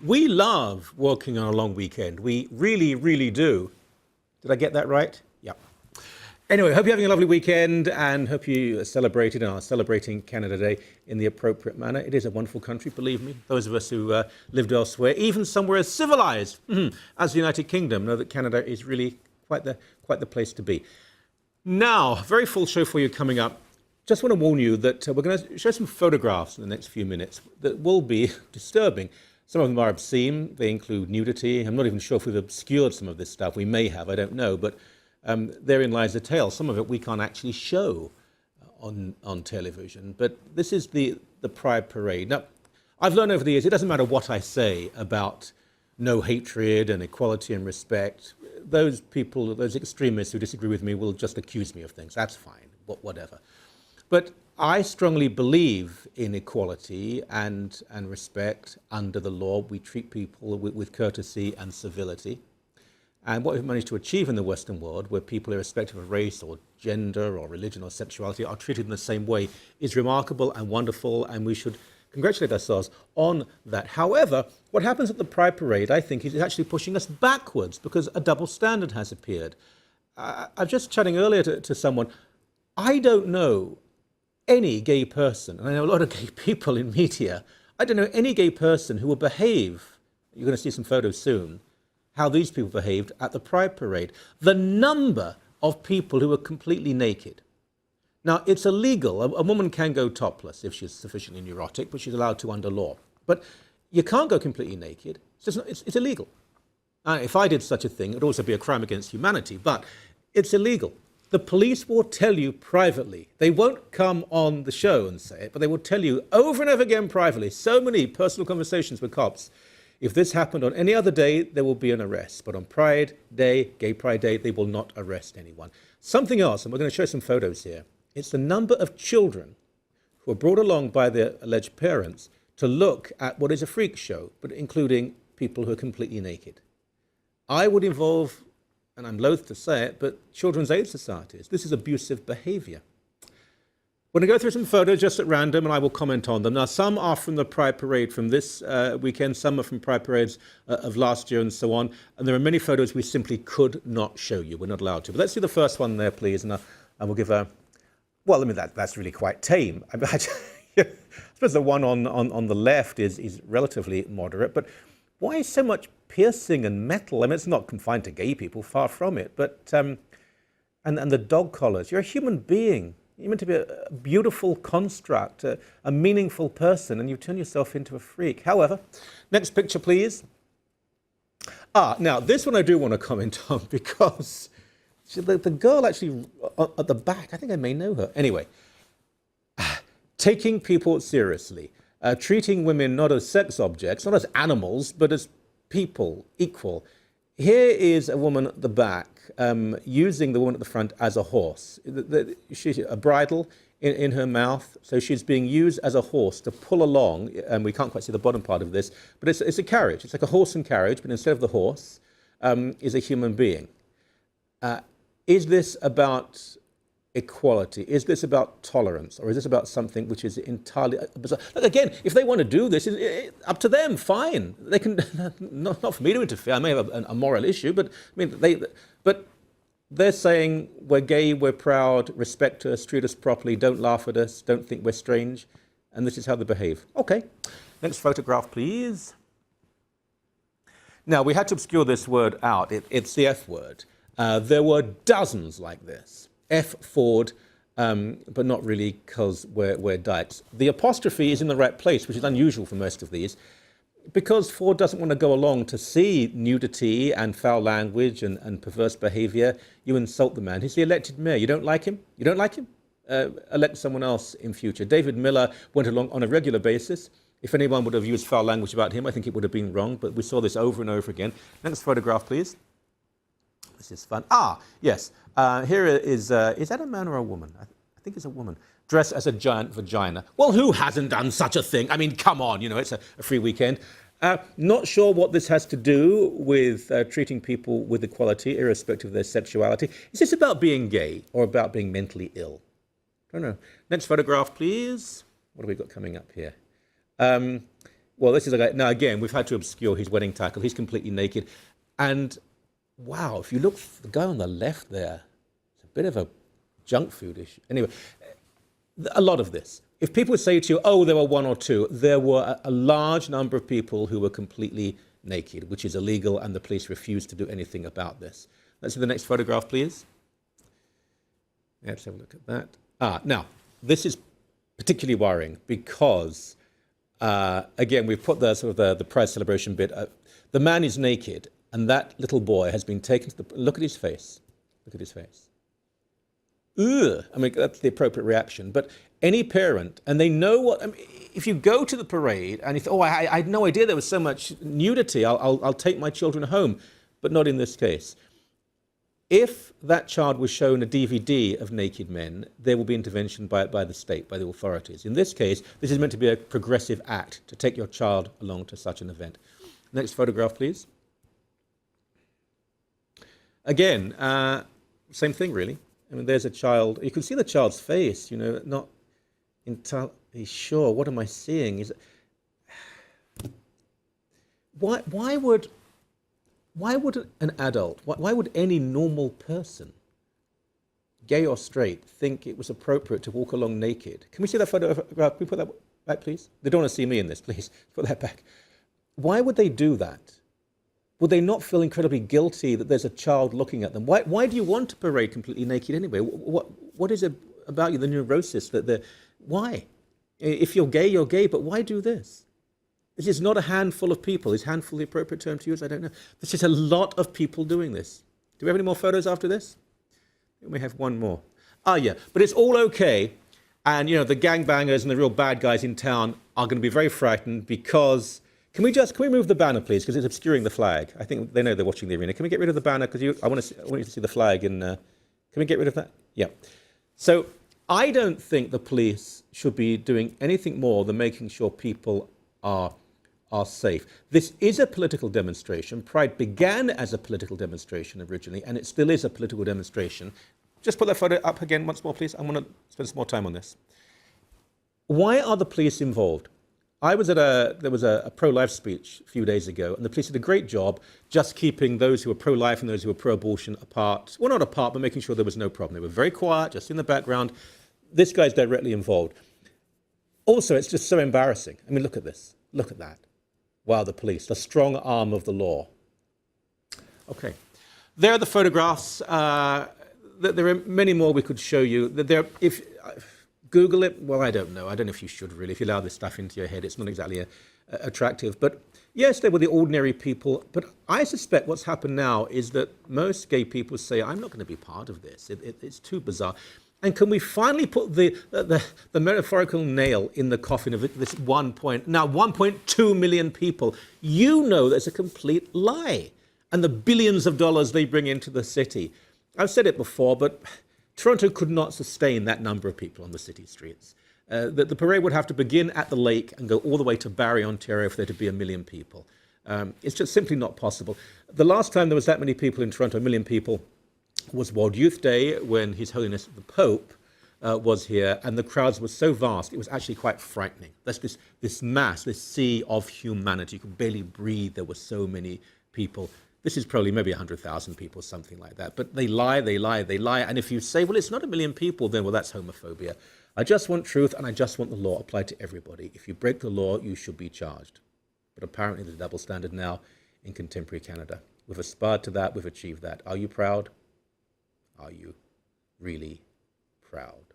We love working on a long weekend. We really, really do. Did I get that right? Yep. Anyway, hope you're having a lovely weekend and hope you celebrated and are celebrating Canada Day in the appropriate manner. It is a wonderful country, believe me. Those of us who lived elsewhere, even somewhere as civilized as the United Kingdom, know that Canada is really quite the place to be. Now, very full show for you coming up. Just want to warn you that we're going to show some photographs in the next few minutes that will be disturbing. Some of them are obscene. They include nudity. I'm not even sure if we've obscured some of this stuff. We may have, I don't know. But therein lies the tale. Some of it we can't actually show on television. But this is the Pride Parade. Now, I've learned over the years, it doesn't matter what I say about no hatred and equality and respect. Those people, those extremists who disagree with me will just accuse me of things. That's fine, whatever. But I strongly believe in equality and respect under the law. We treat people with courtesy and civility. And what we've managed to achieve in the Western world, where people, irrespective of race or gender or religion or sexuality, are treated in the same way, is remarkable and wonderful, and we should congratulate ourselves on that. However, what happens at the Pride Parade, I think, is actually pushing us backwards because a double standard has appeared. I was just chatting earlier to someone. I don't know any gay person, and I know a lot of gay people in media, I don't know any gay person who will behave, you're going to see some photos soon, how these people behaved at the Pride Parade. The number of people who were completely naked. Now, it's illegal. A woman can go topless if she's sufficiently neurotic, but she's allowed to under law. But you can't go completely naked. It's illegal. If I did such a thing, it would also be a crime against humanity, but it's illegal. The police will tell you privately. They won't come on the show and say it, but they will tell you over and over again privately. So many personal conversations with cops. If this happened on any other day, there will be an arrest. But on Pride Day, Gay Pride Day, they will not arrest anyone. Something else, and we're going to show some photos here. It's the number of children who are brought along by their alleged parents to look at what is a freak show, but including people who are completely naked. I would involve, and I'm loath to say it, but children's aid societies. This is abusive behavior. We're going to go through some photos just at random, and I will comment on them. Now, some are from the Pride Parade from this weekend. Some are from Pride Parades of last year and so on. And there are many photos we simply could not show you. We're not allowed to. But let's see the first one there, please. And I will give a... Well, I mean, that's really quite tame. I suppose the one on the left is relatively moderate. But why so much piercing and metal? I mean, it's not confined to gay people, far from it. But and the dog collars. You're a human being. You're meant to be a beautiful construct, a meaningful person, and you turn yourself into a freak. However, next picture, please. Now, this one I do want to comment on because the girl actually at the back, I think I may know her. Anyway, taking people seriously, treating women not as sex objects, not as animals, but as people, equal. Here is a woman at the back using the woman at the front as a horse. She's a bridle in her mouth, so she's being used as a horse to pull along, and we can't quite see the bottom part of this, but it's a carriage. It's like a horse and carriage, but instead of the horse is a human being. Is this about equality? Is this about tolerance? Or is this about something which is entirely bizarre? Look, again, if they want to do this, it's up to them, fine. They can, not for me to interfere. I may have a moral issue, but I mean, they're saying we're gay, we're proud, respect us, treat us properly, don't laugh at us, don't think we're strange, and this is how they behave. Okay, next photograph, please. Now, we had to obscure this word out. It's the F word. There were dozens like this. F Ford, but not really because we're dykes. The apostrophe is in the right place, which is unusual for most of these, because Ford doesn't want to go along to see nudity and foul language and perverse behavior. You insult the man. He's the elected mayor. You don't like him? You don't like him? Elect someone else in future. David Miller went along on a regular basis. If anyone would have used foul language about him, I think it would have been wrong, but we saw this over and over again. Next photograph, please. This is fun. Yes. Here is that a man or a woman? I think it's a woman. Dressed as a giant vagina. Well, who hasn't done such a thing? I mean, come on, it's a free weekend. Not sure what this has to do with treating people with equality, irrespective of their sexuality. Is this about being gay or about being mentally ill? I don't know. Next photograph, please. What have we got coming up here? Well, this is a guy. Now, again, we've had to obscure his wedding tackle. He's completely naked. And wow, if you look, the guy on the left there, it's a bit of a junk food issue. Anyway, a lot of this. If people would say to you, oh, there were one or two, there were a large number of people who were completely naked, which is illegal, and the police refused to do anything about this. Let's see the next photograph, please. Let's have a look at that. Now, this is particularly worrying because, again, we've put the sort of the prize celebration bit. The man is naked, and that little boy has been taken to the... Look at his face. Look at his face. Ugh. I mean, that's the appropriate reaction. But any parent, and they know what... I mean, if you go to the parade and you think, oh, I had no idea there was so much nudity, I'll take my children home. But not in this case. If that child was shown a DVD of naked men, there will be intervention by the state, by the authorities. In this case, this is meant to be a progressive act to take your child along to such an event. Next photograph, please. Again, same thing, really. I mean, there's a child. You can see the child's face, you know, not entirely sure. What am I seeing? Why would an adult, why would any normal person, gay or straight, think it was appropriate to walk along naked? Can we see that photograph? Can we put that back, please? They don't want to see me in this, please. Put that back. Why would they do that? Would they not feel incredibly guilty that there's a child looking at them? Why do you want to parade completely naked anyway? What is it about you, the neurosis why? If you're gay, but why do this? This is not a handful of people. Is handful the appropriate term to use? I don't know. There's just a lot of people doing this. Do we have any more photos after this? We have one more. Yeah, but it's all okay. And, you know, the gangbangers and the real bad guys in town are going to be very frightened because... Can we move the banner, please, because it's obscuring the flag. I think they know they're watching the arena. Can we get rid of the banner? Because I want you to see the flag. Can we get rid of that? Yeah. So I don't think the police should be doing anything more than making sure people are safe. This is a political demonstration. Pride began as a political demonstration originally, and it still is a political demonstration. Just put that photo up again once more, please. I want to spend some more time on this. Why are the police involved? There was a pro-life speech a few days ago, and the police did a great job just keeping those who were pro-life and those who were pro-abortion apart. Well, not apart, but making sure there was no problem. They were very quiet, just in the background. This guy's directly involved. Also, it's just so embarrassing. I mean, look at this. Look at that. Wow, the police, the strong arm of the law. Okay. There are the photographs. There are many more we could show you. Google it. Well, I don't know. I don't know if you should really. If you allow this stuff into your head, it's not exactly attractive. But yes, they were the ordinary people. But I suspect what's happened now is that most gay people say, I'm not going to be part of this. It's too bizarre. And can we finally put the metaphorical nail in the coffin of this 1.2 million people? You know that's a complete lie. And the billions of dollars they bring into the city. I've said it before, but Toronto could not sustain that number of people on the city streets. The parade would have to begin at the lake and go all the way to Barrie, Ontario for there to be 1 million people. It's just simply not possible. The last time there was that many people in Toronto, 1 million people, was World Youth Day when His Holiness the Pope was here, and the crowds were so vast, it was actually quite frightening. That's this mass, this sea of humanity. You could barely breathe. There were so many people. This is probably maybe 100,000 people, something like that. But they lie. And if you say, well, it's not 1 million people, then, well, that's homophobia. I just want truth, and I just want the law applied to everybody. If you break the law, you should be charged. But apparently there's a double standard now in contemporary Canada. We've aspired to that. We've achieved that. Are you proud? Are you really proud?